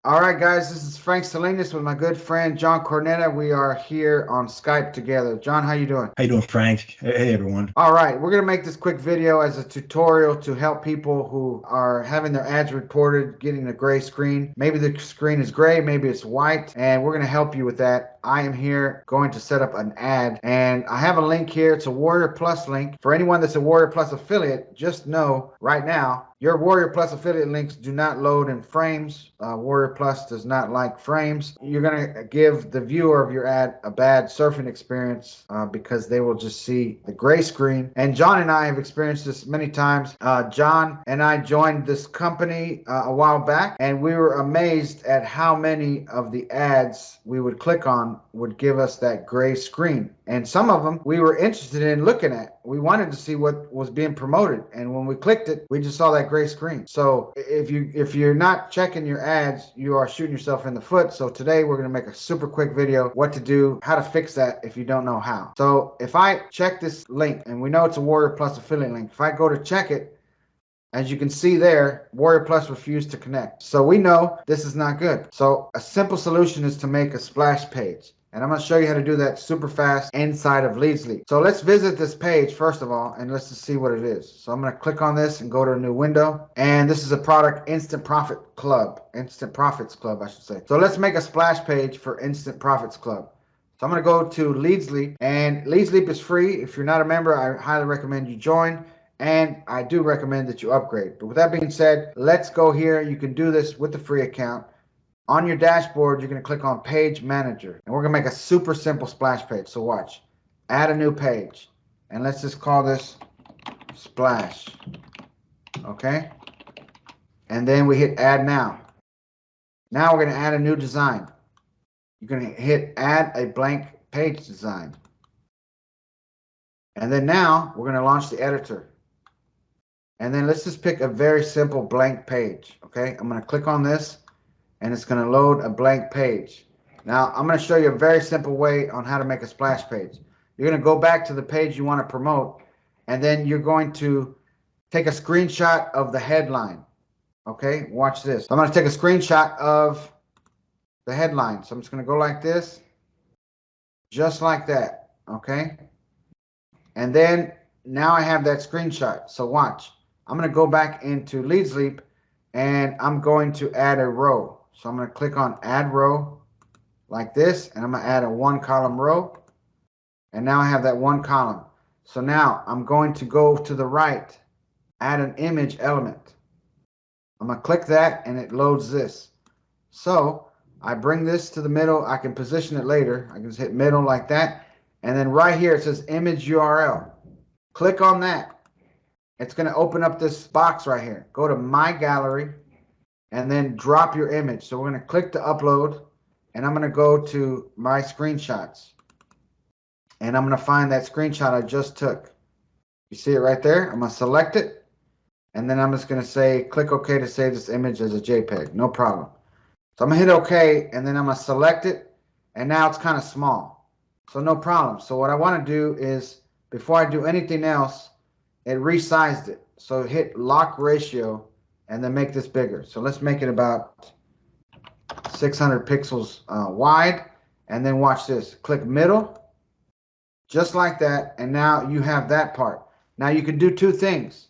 All right, guys, this is Frank Salinas with my good friend John Cornetta. We are here on Skype together. John, how you doing? How you doing, Frank? Hey, everyone. All right, we're going to make this quick video as a tutorial to help people who are having their ads reported, getting a gray screen. Maybe the screen is gray, maybe it's white, and we're going to help you with that. I am here going to set up an ad, and I have a link here. It's a Warrior Plus link. For anyone that's a Warrior Plus affiliate, just know right now, your Warrior Plus affiliate links do not load in frames. Warrior Plus does not like frames. You're going to give the viewer of your ad a bad surfing experience because they will just see the gray screen. And John and I have experienced this many times. John and I joined this company a while back, and we were amazed at how many of the ads we would click on would give us that gray screen. And some of them we were interested in looking at. We wanted to see what was being promoted. And when we clicked it, we just saw that gray screen. So if you're not checking your ads, you are shooting yourself in the foot. So today we're going to make a super quick video, what to do, how to fix that if you don't know how. So if I check this link, and we know it's a Warrior Plus affiliate link, if I go to check it, as you can see there, Warrior Plus refused to connect. So we know this is not good. So a simple solution is to make a splash page. And I'm going to show you how to do that super fast inside of Leadsleep. So let's visit this page first of all, and let's just see what it is. So I'm going to click on this and go to a new window. And this is a product, Instant Profits Club, I should say. So let's make a splash page for Instant Profits Club. So I'm going to go to Leadsleep, and Leadsleep is free. If you're not a member, I highly recommend you join. And I do recommend that you upgrade. But with that being said, let's go here. You can do this with the free account. On your dashboard, you're going to click on Page Manager. And we're going to make a super simple splash page. So watch. Add a new page. And let's just call this Splash. Okay? And then we hit Add Now. Now we're going to add a new design. You're going to hit Add a Blank Page Design. And then now we're going to launch the editor. And then let's just pick a very simple blank page. Okay? I'm going to click on this, and it's going to load a blank page. Now, I'm going to show you a very simple way on how to make a splash page. You're going to go back to the page you want to promote, and then you're going to take a screenshot of the headline. Okay? Watch this. I'm going to take a screenshot of the headline. So I'm just going to go like this, just like that. Okay? And then now I have that screenshot. So watch. I'm going to go back into Leadsleep, and I'm going to add a row. So I'm going to click on Add Row like this, and I'm going to add a 1-column row. And now I have that 1 column. So now I'm going to go to the right, add an image element. I'm going to click that, and it loads this. So I bring this to the middle. I can position it later. I can just hit middle like that. And then right here it says image URL. Click on that. It's going to open up this box right here. Go to My Gallery and then drop your image. So we're going to click to upload, and I'm going to go to My Screenshots. And I'm going to find that screenshot I just took. You see it right there? I'm going to select it, and then I'm just going to say click OK to save this image as a JPEG. No problem. So I'm going to hit OK, and then I'm going to select it, and now it's kind of small. So no problem. So what I want to do is, before I do anything else, it resized it. So hit lock ratio and then make this bigger. So let's make it about 600 pixels wide. And then watch this. Click middle, just like that. And now you have that part. Now you can do two things.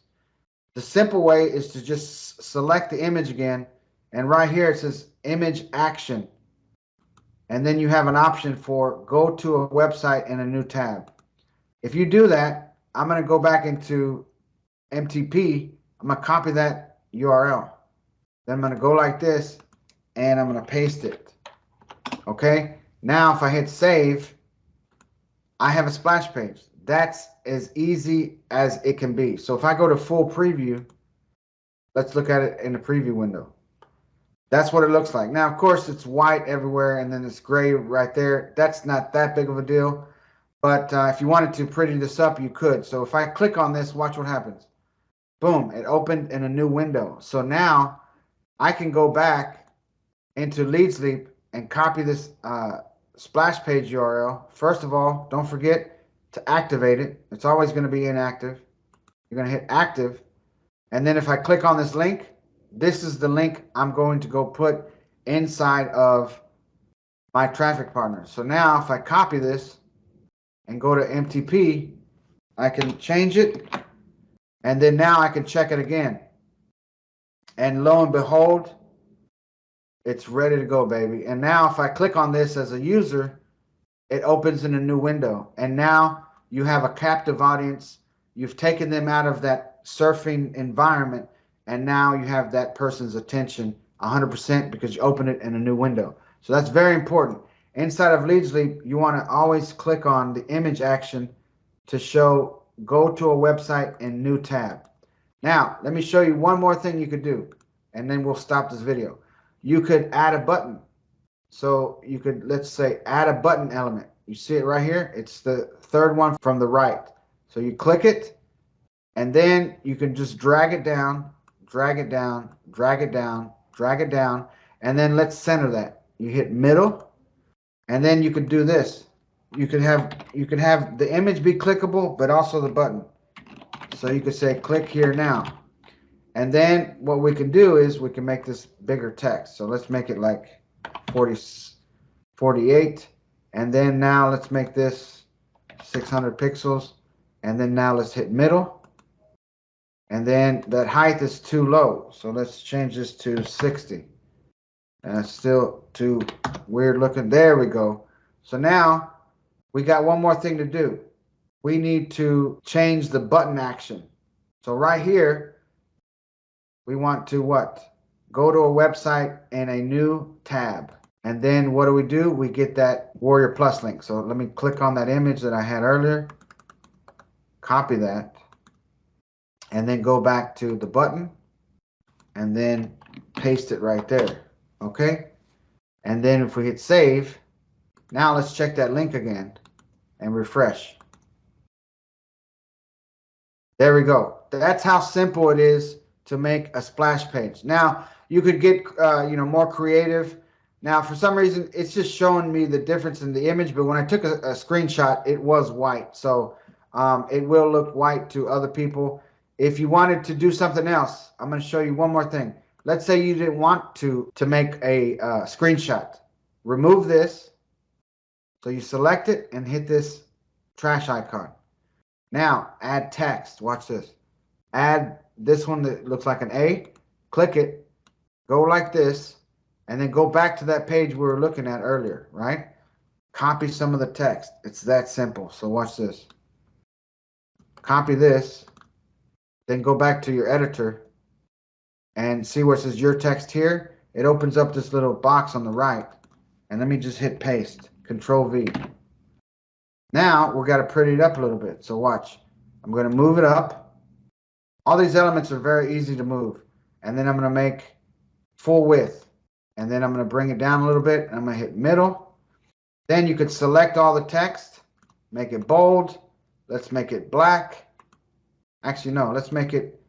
The simple way is to just select the image again. And right here it says image action. And then you have an option for go to a website in a new tab. If you do that, I'm going to go back into MTP. I'm going to copy that URL. Then I'm going to go like this, and I'm going to paste it. Okay? Now, if I hit save, I have a splash page. That's as easy as it can be. So if I go to full preview, let's look at it in the preview window. That's what it looks like. Now, of course, it's white everywhere, and then it's gray right there. That's not that big of a deal. But if you wanted to pretty this up, you could. So if I click on this, watch what happens. Boom, it opened in a new window. So now I can go back into Leadsleep and copy this splash page URL. First of all, don't forget to activate it. It's always going to be inactive. You're going to hit active. And then if I click on this link, this is the link I'm going to go put inside of my traffic partner. So now if I copy this and go to MTP, I can change it, and then now I can check it again. And lo and behold, it's ready to go, baby. And now if I click on this as a user, it opens in a new window. And now you have a captive audience. You've taken them out of that surfing environment, and now you have that person's attention 100% because you open it in a new window. So that's very important. Inside of Leadsleep, you want to always click on the image action to show go to a website in new tab. Now, let me show you one more thing you could do, and then we'll stop this video. You could add a button. So you could, let's say, add a button element. You see it right here? It's the third one from the right. So you click it, and then you can just drag it down, drag it down, drag it down, drag it down, and then let's center that. You hit middle, and then you could do this. You could have the image be clickable, but also the button. So you could say click here now. And then what we can do is we can make this bigger text. So let's make it like 48. And then now let's make this 600 pixels. And then now let's hit middle. And then that height is too low. So let's change this to 60. And it's still too weird looking. There we go. So now we got one more thing to do. We need to change the button action. So right here, we want to what? Go to a website in a new tab. And then what do? We get that Warrior Plus link. So let me click on that image that I had earlier. Copy that. And then go back to the button. And then paste it right there. Okay? And then if we hit save, now let's check that link again and refresh. There we go. That's how simple it is to make a splash page. Now you could get more creative. Now for some reason it's just showing me the difference in the image, but when I took a screenshot it was white, so it will look white to other people. If you wanted to do something else, I'm going to show you one more thing. Let's say you didn't want to make a screenshot. Remove this. So you select it and hit this trash icon. Now add text. Watch this. Add this one that looks like an A. Click it. Go like this. And then go back to that page we were looking at earlier, right? Copy some of the text. It's that simple. So watch this. Copy this. Then go back to your editor and see where it says your text here. It opens up this little box on the right. And let me just hit paste. Control V. Now we've got to pretty it up a little bit. So watch. I'm going to move it up. All these elements are very easy to move. And then I'm going to make full width. And then I'm going to bring it down a little bit. And I'm going to hit middle. Then you could select all the text. Make it bold. Let's make it black. Actually, no. Let's make it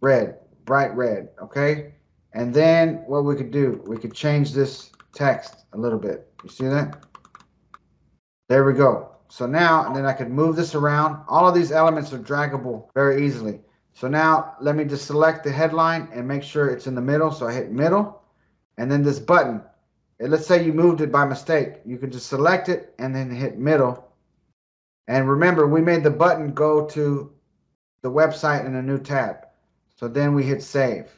red. Bright red. Okay? And then what we could do, we could change this text a little bit. You see that? There we go. So now, and then I could move this around. All of these elements are draggable very easily. So now let me just select the headline and make sure it's in the middle. So I hit middle, and then this button. And let's say you moved it by mistake. You can just select it and then hit middle. And remember, we made the button go to the website in a new tab. So then we hit save.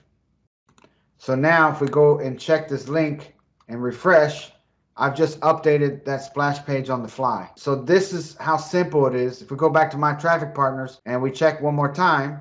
So now if we go and check this link and refresh, I've just updated that splash page on the fly. So this is how simple it is. If we go back to my traffic partners and we check one more time,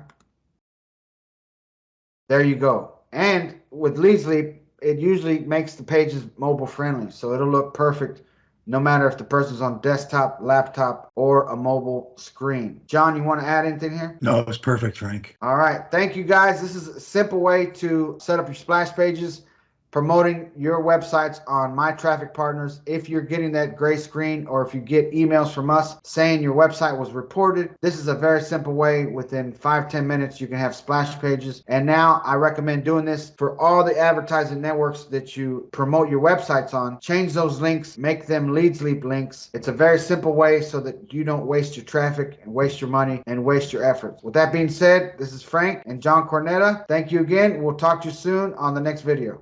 there you go. And with Leadsleep, it usually makes the pages mobile friendly. So it'll look perfect no matter if the person's on desktop, laptop, or a mobile screen. John, you want to add anything here? No, it's perfect, Frank. All right. Thank you, guys. This is a simple way to set up your splash pages, promoting your websites on My Traffic Partners. If you're getting that gray screen or if you get emails from us saying your website was reported, this is a very simple way. Within 5-10 minutes, you can have splash pages. And now I recommend doing this for all the advertising networks that you promote your websites on. Change those links, make them Leadsleep links. It's a very simple way so that you don't waste your traffic and waste your money and waste your efforts. With that being said, this is Frank and John Cornetta. Thank you again. We'll talk to you soon on the next video.